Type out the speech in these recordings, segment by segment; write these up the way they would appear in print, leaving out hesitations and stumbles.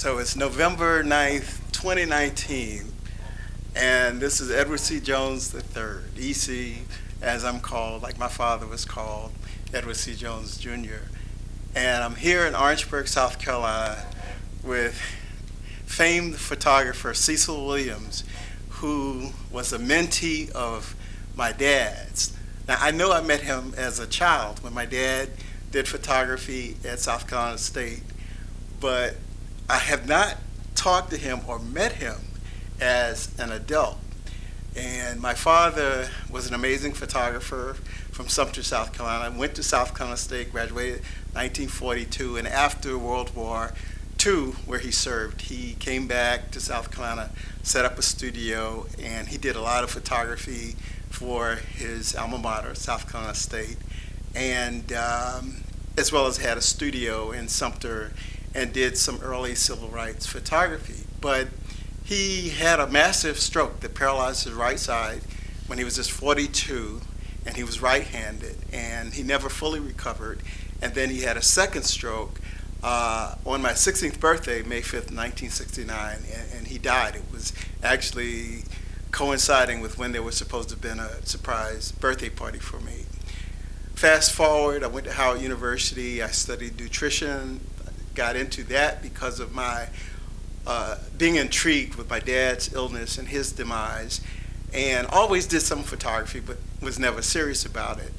So it's November 9th, 2019, and this is Edward C. Jones III, EC, as I'm called, like my father was called, Edward C. Jones Jr. And I'm here in Orangeburg, South Carolina, with famed photographer Cecil Williams, who was a mentee of my dad's. Now, I know I met him as a child when my dad did photography at South Carolina State, but I have not talked to him or met him as an adult. And my father was an amazing photographer from Sumter, South Carolina. Went to South Carolina State, graduated 1942, and after World War II, where he served, he came back to South Carolina, set up a studio, and he did a lot of photography for his alma mater, South Carolina State, and as well as had a studio in Sumter and did some early civil rights photography. But he had a massive stroke that paralyzed his right side when he was just 42, and he was right-handed, and he never fully recovered. And then he had a second stroke on my 16th birthday, May 5th, 1969, and he died. It was actually coinciding with when there was supposed to have been a surprise birthday party for me. Fast forward, I went to Howard University. I studied nutrition, got into that because of my being intrigued with my dad's illness and his demise, and always did some photography, but was never serious about it.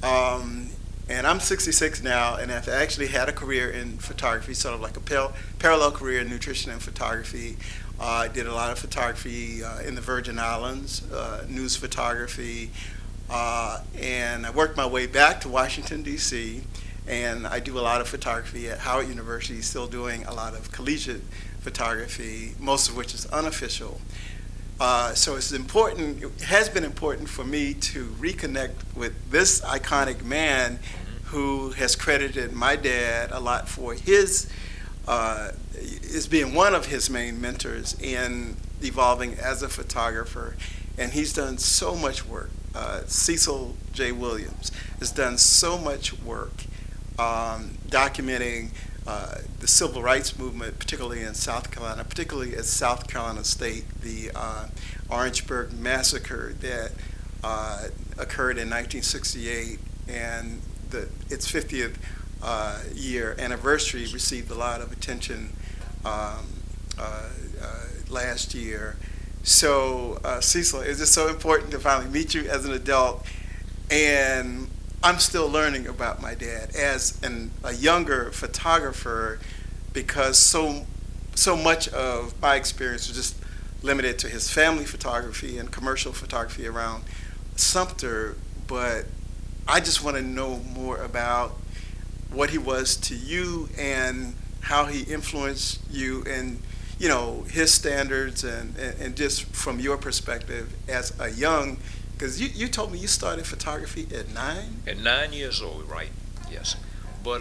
And I'm 66 now, and I've actually had a career in photography, sort of like a parallel career in nutrition and photography. I did a lot of photography in the Virgin Islands, news photography, and I worked my way back to Washington, D.C., and I do a lot of photography at Howard University, still doing a lot of collegiate photography, most of which is unofficial. So it's important, it has been important for me to reconnect with this iconic man who has credited my dad a lot for his, as being one of his main mentors in evolving as a photographer. And he's done so much work. Cecil J. Williams has done so much work documenting the civil rights movement, particularly in South Carolina, particularly at South Carolina State, the Orangeburg massacre that occurred in 1968, and its 50th year anniversary received a lot of attention last year. So, Cecil, it's just so important to finally meet you as an adult, and I'm still learning about my dad as a younger photographer, because so much of my experience was just limited to his family photography and commercial photography around Sumter. But I just want to know more about what he was to you and how he influenced you, and his standards, and just from your perspective as a young. Because you told me you started photography at 9? At 9 years old, right? Yes. But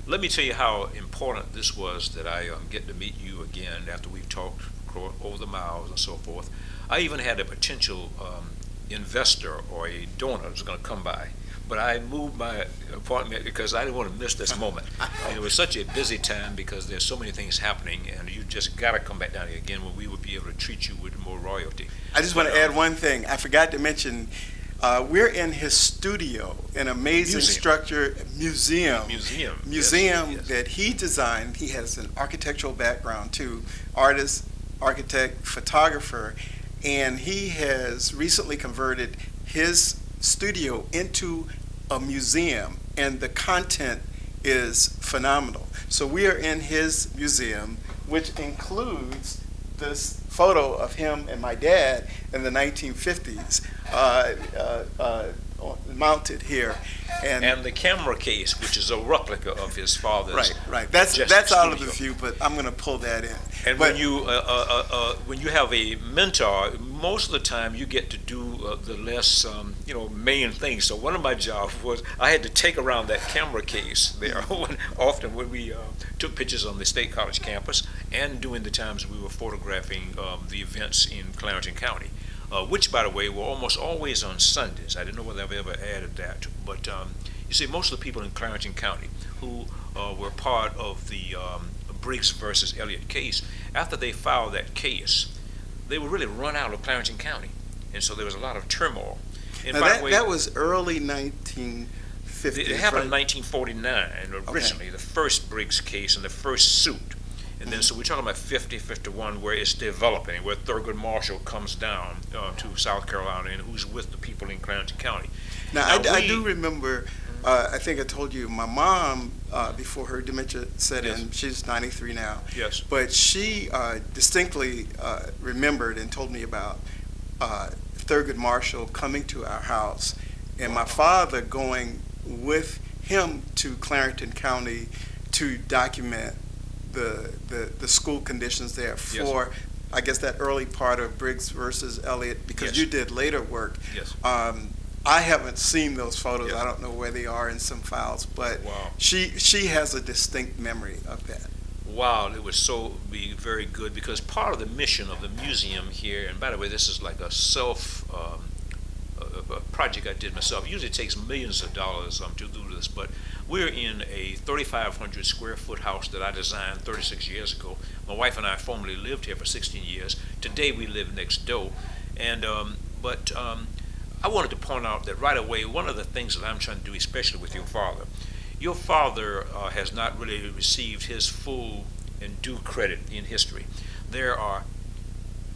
let me tell you how important this was that I get to meet you again after we've talked over the miles and so forth. I even had a potential investor or a donor that was going to come by, but I moved my appointment because I didn't want to miss this moment. And it was such a busy time because there's so many things happening, and you just got to come back down here again when we would be able to treat you with more royalty. I just want to add one thing. I forgot to mention, we're in his studio, an amazing structure, museum Yes. that he designed. He has an architectural background too, artist, architect, photographer, and he has recently converted his studio into a museum, and the content is phenomenal. So we are in his museum, which includes this photo of him and my dad in the 1950s, mounted here. And the camera case, which is a replica of his father's. Right. That's out of the view, but I'm going to pull that in. And when you have a mentor, most of the time you get to do the less main things. So one of my jobs was I had to take around that camera case there often when we took pictures on the State College campus, and during the times we were photographing the events in Clarendon County. Which, by the way, were almost always on Sundays. I didn't know whether I've ever added that, but you see, most of the people in Clarendon County who were part of the Briggs versus Elliott case. After they filed that case, they were really run out of Clarendon County, and so there was a lot of turmoil. And Now by the way, that was early 1950s, it happened in right? 1949 originally, the first Briggs case and the first suit. And then, so we're talking about 50, 51, where it's developing, where Thurgood Marshall comes down to South Carolina and who's with the people in Clarendon County. Now, Now, I do remember, I think I told you, my mom, before her dementia set Yes. in, she's 93 now, Yes. but she distinctly remembered and told me about Thurgood Marshall coming to our house and my father going with him to Clarendon County to document the school conditions there for, I guess, that early part of Briggs versus Elliott, because Yes. you did later work. Yes. I haven't seen those photos. Yes. I don't know where they are in some files, but Wow. she has a distinct memory of that. Wow, it would be very good, because part of the mission of the museum here, and by the way, this is like a a project I did myself. Usually it takes millions of dollars to do this, but we're in a 3,500 square foot house that I designed 36 years ago. My wife and I formerly lived here for 16 years. Today we live next door, and I wanted to point out that right away, one of the things that I'm trying to do, especially with your father has not really received his full and due credit in history. There are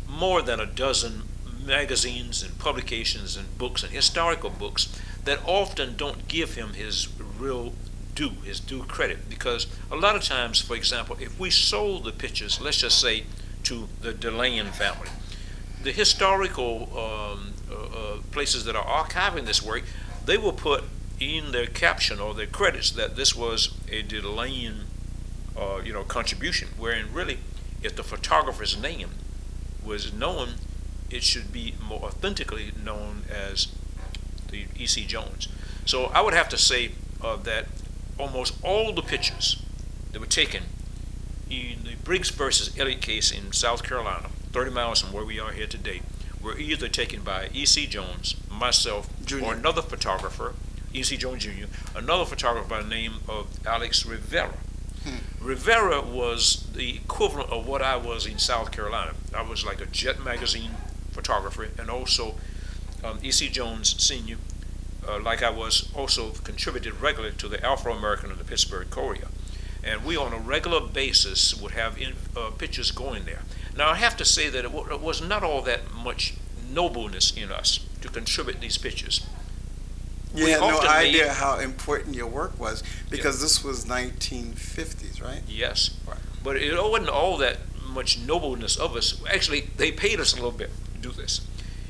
more than a dozen magazines and publications and books and historical books that often don't give him his real his due credit, because a lot of times, for example, if we sold the pictures, let's just say, to the DeLane family, the historical places that are archiving this work, they will put in their caption or their credits that this was a DeLane contribution, wherein really, if the photographer's name was known, it should be more authentically known as the E.C. Jones. So I would have to say that almost all the pictures that were taken in the Briggs versus Elliott case in South Carolina, 30 miles from where we are here today, were either taken by E.C. Jones, myself, Junior. or another photographer, E.C. Jones Jr., another photographer by the name of Alex Rivera. Rivera was the equivalent of what I was in South Carolina. I was like a Jet magazine photographer, and also E.C. Jones Sr., like I was, also contributed regularly to the Afro-American and the Pittsburgh Courier. And we, on a regular basis, would have pictures going there. Now, I have to say that it was not all that much nobleness in us to contribute these pictures. You had no idea how important your work was, because this was 1950s, right? Yes. Right. But it wasn't all that much nobleness of us. Actually, they paid us a little bit to do this.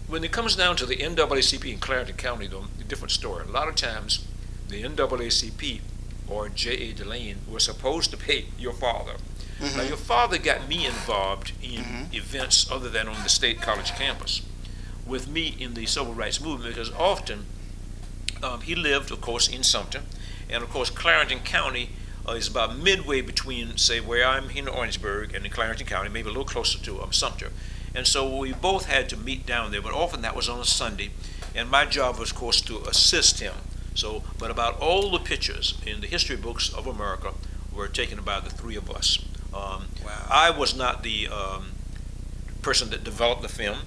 When it comes down to the NAACP in Clarendon County, though, a different story. A lot of times, the NAACP or J.A. Delane were supposed to pay your father. Now, your father got me involved in events other than on the State College campus with me in the Civil Rights Movement, because often he lived, of course, in Sumter, and of course Clarendon County is about midway between, say, where I'm in Orangeburg and in Clarendon County, maybe a little closer to Sumter. And so we both had to meet down there, but often that was on a Sunday, and my job was, of course, to assist him. So, but about all the pictures in the history books of America were taken by the three of us. Wow. I was not the person that developed the film.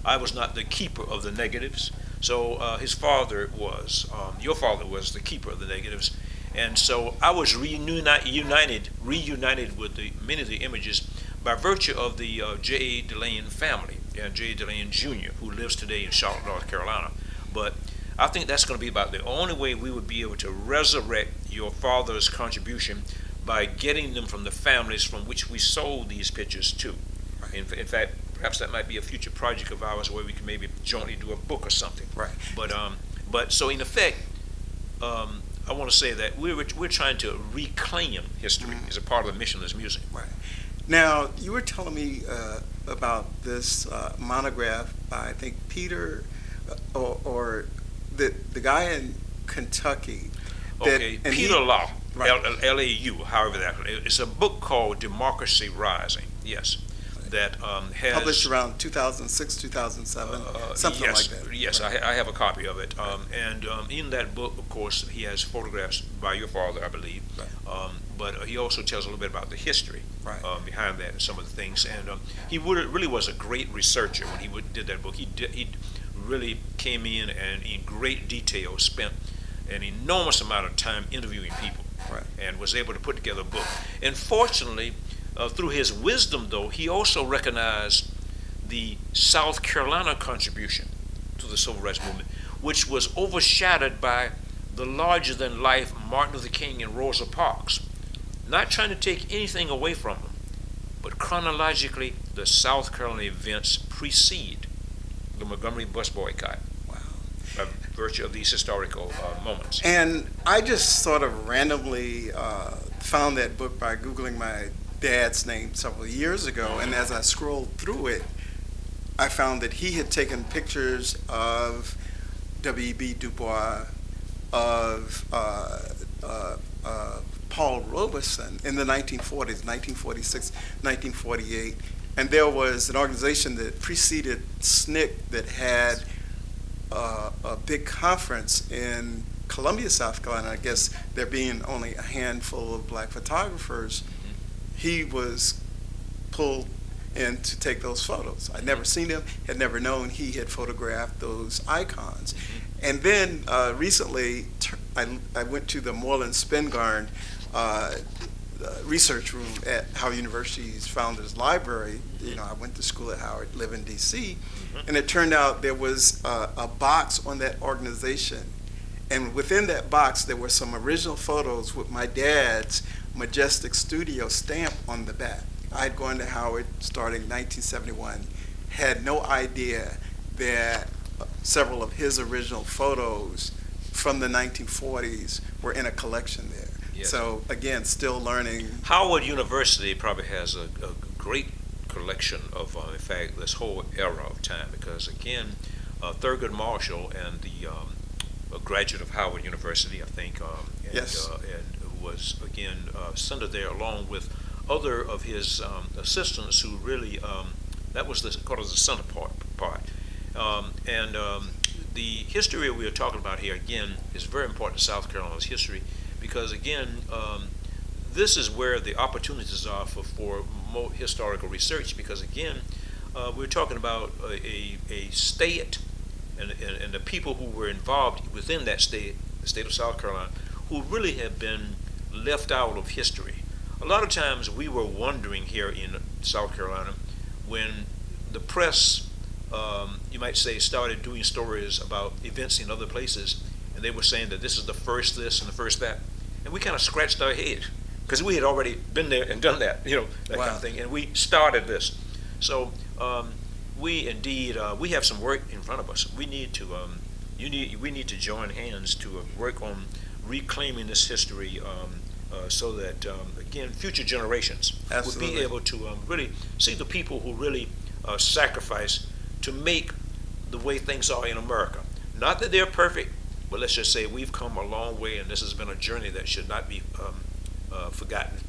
I was not the keeper of the negatives. So his father was, your father was the keeper of the negatives. And so I was reunited with many of the images by virtue of the J.A. Delane family, J.A. Delane Jr., who lives today in Charlotte, North Carolina. But I think that's going to be about the only way we would be able to resurrect your father's contribution, by getting them from the families from which we sold these pictures to. Right. In fact, perhaps that might be a future project of ours where we can maybe jointly do a book or something. Right. But so in effect, I want to say that we're trying to reclaim history as a part of the mission of this museum. Right. Now, you were telling me about this monograph by, I think, Peter, or the guy in Kentucky. Okay, Peter Law, right. L-A-U, however that. It's a book called Democracy Rising. Yes. that has Published around 2006, 2007, something yes, like that. Yes, Right. I have a copy of it. And in that book, of course, he has photographs by your father, I believe. Right. But he also tells a little bit about the history Right. behind that and some of the things. And he really was a great researcher when he did that book. He really came in and in great detail spent an enormous amount of time interviewing people. Right. And was able to put together a book. And fortunately, through his wisdom, though, he also recognized the South Carolina contribution to the Civil Rights Movement, which was overshadowed by the larger-than-life Martin Luther King and Rosa Parks. Not trying to take anything away from them, but chronologically, the South Carolina events precede the Montgomery bus boycott. Wow. By virtue of these historical moments. And I just sort of randomly found that book by Googling my dad's name several years ago, and as I scrolled through it, I found that he had taken pictures of W.E.B. Du Bois, of Paul Robeson in the 1940s, 1946, 1948, and there was an organization that preceded SNCC that had a big conference in Columbia, South Carolina. I guess there being only a handful of black photographers, he was pulled in to take those photos. I'd never seen him, had never known he had photographed those icons. And then recently, I went to the Moreland Spingarn research room at Howard University's Founders Library. You know, I went to school at Howard, live in D.C., and it turned out there was a box on that organization. And within that box, there were some original photos with my dad's Majestic Studio stamp on the back. I had gone to Howard starting 1971, had no idea that several of his original photos from the 1940s were in a collection there. Yes. So again, still learning. Howard University probably has a great collection of, in fact, this whole era of time, because again, Thurgood Marshall and a graduate of Howard University, I think, and, Yes. And was again centered there along with other of his assistants who really, that was called the center part. The history we are talking about here, again, is very important to South Carolina's history, because again, this is where the opportunities are for more historical research, because again, we're talking about a state and the people who were involved within that state, the state of South Carolina, who really have been left out of history. A lot of times we were wondering here in South Carolina when the press, you might say, started doing stories about events in other places, and they were saying that this is the first this and the first that, and we kind of scratched our head because we had already been there and done that, that kind of thing, and we started this. So we indeed we have some work in front of us. We need to we need to join hands to work on reclaiming this history, so that again, future generations would be able to really see the people who really sacrifice to make the way things are in America. Not that they're perfect, but let's just say we've come a long way, and this has been a journey that should not be forgotten.